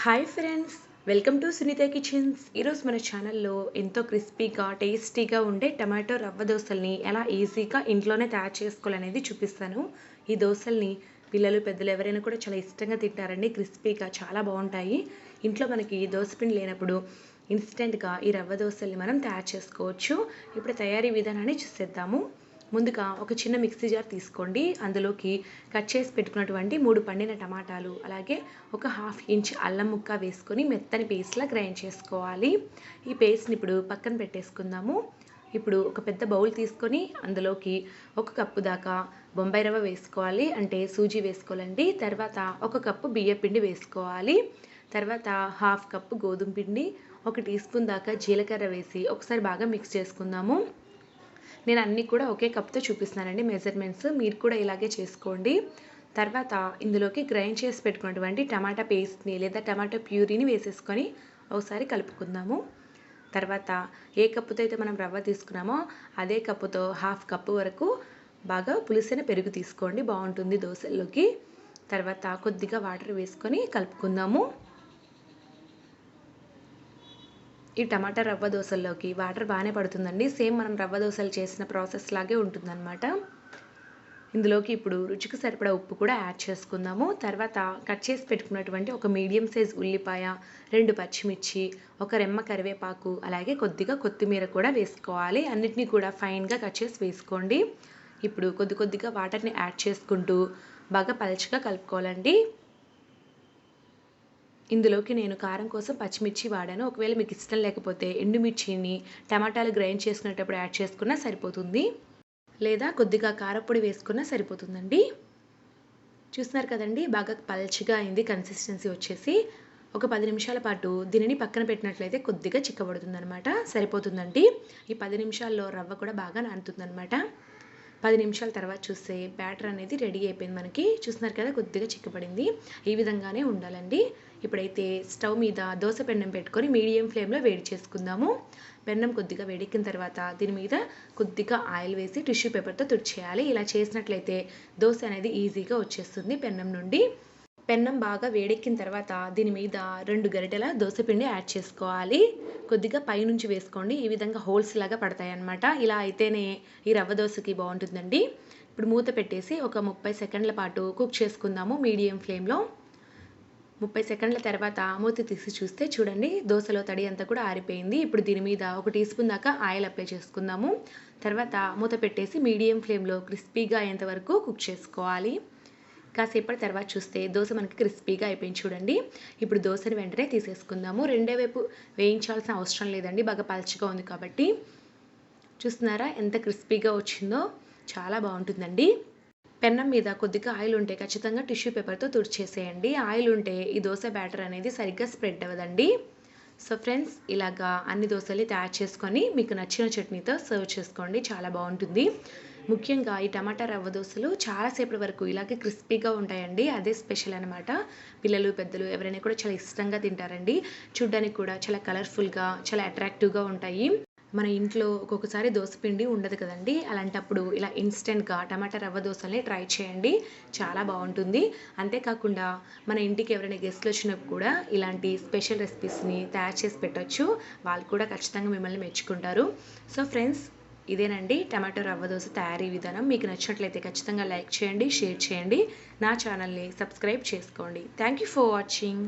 Hi friends, welcome to Sunitha kitchens. ఈరోజు మన ఛానల్లో ఎంతో క్రిస్పీగా టేస్టీగా ఉండే టమాటో రవ్వ దోశల్ని ఎలా ఈజీగా ఇంట్లోనే తయారు చేసుకోవాలనేది చూపిస్తాను. ఈ దోశల్ని పిల్లలు పెద్దలు ఎవరైనా కూడా చాలా ఇష్టంగా తింటారండి. క్రిస్పీగా చాలా బాగుంటాయి. ఇంట్లో మనకి దోశపిండి లేనప్పుడు ఇన్స్టెంట్గా ఈ రవ్వ దోశల్ని మనం తయారు చేసుకోవచ్చు. ఇప్పుడు తయారీ విధానాన్ని చూసేద్దాము. ముందుగా ఒక చిన్న మిక్సీ జార్ తీసుకోండి. అందులోకి కట్ చేసి పెట్టుకున్నటువంటి 3 పండిన టమాటాలు, అలాగే ఒక 1/2 ఇంచ్ అల్లం ముక్క వేసుకొని మెత్తని పేస్ట్లా గ్రైండ్ చేసుకోవాలి. ఈ పేస్ట్ని ఇప్పుడు పక్కన పెట్టేసుకుందాము. ఇప్పుడు ఒక పెద్ద బౌల్ తీసుకొని అందులోకి 1 కప్పు దాకా బొంబాయి రవ్వ వేసుకోవాలి, అంటే సూజీ వేసుకోవాలండి. తర్వాత 1 కప్పు బియ్య పిండి వేసుకోవాలి. తర్వాత 1/2 కప్పు గోధుమ పిండి, 1 టీ స్పూన్ దాకా జీలకర్ర వేసి ఒకసారి బాగా మిక్స్ చేసుకుందాము. నేను అన్నీ కూడా ఒకే కప్తో చూపిస్తున్నానండి మెజర్మెంట్స్, మీరు కూడా ఇలాగే చేసుకోండి. తర్వాత ఇందులోకి గ్రైండ్ చేసి పెట్టుకున్నటువంటి టమాటా పేస్ట్ని లేదా టమాటా ప్యూరీని వేసేసుకొని ఒకసారి కలుపుకుందాము. తర్వాత ఏ కప్పుతో అయితే మనం రవ్వ తీసుకున్నామో అదే కప్పుతో 1/2 కప్పు వరకు బాగా పులిసిన పెరుగు తీసుకోండి, బాగుంటుంది దోశల్లోకి. తర్వాత కొద్దిగా వాటర్ వేసుకొని కలుపుకుందాము. ఈ టమాటా రవ్వ దోశల్లోకి వాటర్ బాగానే పడుతుందండి. సేమ్ మనం రవ్వ దోశలు చేసిన ప్రాసెస్ లాగే ఉంటుందన్నమాట. ఇందులోకి ఇప్పుడు రుచికి సరిపడా ఉప్పు కూడా యాడ్ చేసుకుందాము. తర్వాత కట్ చేసి పెట్టుకున్నటువంటి ఒక మీడియం సైజ్ ఉల్లిపాయ, 2 పచ్చిమిర్చి, ఒక రెమ్మ కరివేపాకు, అలాగే కొద్దిగా కొత్తిమీర కూడా వేసుకోవాలి. అన్నిటినీ కూడా ఫైన్గా కట్ చేసి వేసుకోండి. ఇప్పుడు కొద్దిగా వాటర్ని యాడ్ చేసుకుంటూ బాగా పలచగా కలుపుకోవాలండి. ఇందులోకి నేను కారం కోసం పచ్చిమిర్చి వాడాను. ఒకవేళ మీకు ఇష్టం లేకపోతే ఎండుమిర్చిని టమాటాలు గ్రైండ్ చేసుకునేటప్పుడు యాడ్ చేసుకున్నా సరిపోతుంది, లేదా కొద్దిగా కారపొడి వేసుకున్నా సరిపోతుందండి. చూస్తున్నారు కదండి, బాగా పల్చగా అయింది కన్సిస్టెన్సీ వచ్చేసి. ఒక 10 నిమిషాల పాటు దీనిని పక్కన పెట్టినట్లయితే కొద్దిగా చిక్కబడుతుంది అనమాట, సరిపోతుందండి. ఈ 10 నిమిషాల్లో రవ్వ కూడా బాగా నానుతుందనమాట. 10 నిమిషాల తర్వాత చూస్తే బ్యాటర్ అనేది రెడీ అయిపోయింది మనకి. చూస్తున్నారు కదా, కొద్దిగా చిక్కబడింది. ఈ విధంగానే ఉండాలండి. ఇప్పుడైతే స్టవ్ మీద దోశ పెన్నం పెట్టుకొని మీడియం ఫ్లేమ్లో వేడి చేసుకుందాము. పెన్నం కొద్దిగా వేడెక్కిన తర్వాత దీని మీద కొద్దిగా ఆయిల్ వేసి టిష్యూ పేపర్తో తుడిచేయాలి. ఇలా చేసినట్లయితే దోశ అనేది ఈజీగా వచ్చేస్తుంది పెన్నం నుండి. పెన్నం బాగా వేడెక్కిన తర్వాత దీని మీద 2 గరిటెల దోశపిండి యాడ్ చేసుకోవాలి. కొద్దిగా పైనుంచి వేసుకోండి, ఈ విధంగా హోల్స్ లాగా పడతాయి అన్నమాట. ఇలా అయితేనే ఈ రవ్వ దోశకి బాగుంటుందండి. ఇప్పుడు మూత పెట్టేసి ఒక 30 సెకండ్ల పాటు కుక్ చేసుకుందాము మీడియం ఫ్లేమ్లో. 30 సెకండ్ల తర్వాత మూత తీసి చూస్తే చూడండి, దోశలో తడి అంతా కూడా ఆరిపోయింది. ఇప్పుడు దీని మీద 1 టీ స్పూన్ దాకా ఆయిల్ అప్లై చేసుకుందాము. తర్వాత మూత పెట్టేసి మీడియం ఫ్లేమ్లో క్రిస్పీగా అయ్యేంత వరకు కుక్ చేసుకోవాలి. కాసేపటి తర్వాత చూస్తే దోశ మనకి క్రిస్పీగా అయిపోయింది చూడండి. ఇప్పుడు దోశని వెంటనే తీసేసుకుందాము. రెండో వైపు వేయించాల్సిన అవసరం లేదండి, బాగా పల్చగా ఉంది కాబట్టి. చూస్తున్నారా ఎంత క్రిస్పీగా వచ్చిందో, చాలా బాగుంటుందండి. పెన్నం మీద కొద్దిగా ఆయిల్ ఉంటే ఖచ్చితంగా టిష్యూ పేపర్తో తుడిచేసేయండి. ఆయిల్ ఉంటే ఈ దోశ బ్యాటర్ అనేది సరిగ్గా స్ప్రెడ్ అవ్వదండి. సో ఫ్రెండ్స్, ఇలాగా అన్ని దోశలు తయారు చేసుకొని మీకు నచ్చిన చట్నీతో సర్వ్ చేసుకోండి, చాలా బాగుంటుంది. ముఖ్యంగా ఈ టమాటా రవ్వ దోశలు చాలాసేపటి వరకు ఇలాగే క్రిస్పీగా ఉంటాయండి, అదే స్పెషల్ అనమాట. పిల్లలు పెద్దలు ఎవరైనా కూడా చాలా ఇష్టంగా తింటారండి. చూడ్డానికి కూడా చాలా కలర్ఫుల్గా, చాలా అట్రాక్టివ్గా ఉంటాయి. మన ఇంట్లో ఒక్కొక్కసారి దోశపిండి ఉండదు కదండి, అలాంటప్పుడు ఇలా ఇన్స్టెంట్గా టమాటా రవ్వ దోశల్ని ట్రై చేయండి, చాలా బాగుంటుంది. అంతేకాకుండా మన ఇంటికి ఎవరైనా గెస్ట్లు వచ్చినప్పుడు కూడా ఇలాంటి స్పెషల్ రెసిపీస్ని తయారు చేసి పెట్టవచ్చు, వాళ్ళు కూడా ఖచ్చితంగా మిమ్మల్ని మెచ్చుకుంటారు. సో ఫ్రెండ్స్, ఇదేనండి టమాటో రవ్వ దోశ తయారీ విధానం. మీకు నచ్చినట్లయితే ఖచ్చితంగా లైక్ చేయండి, షేర్ చేయండి, నా ఛానల్ని సబ్స్క్రైబ్ చేసుకోండి. Thank you for watching.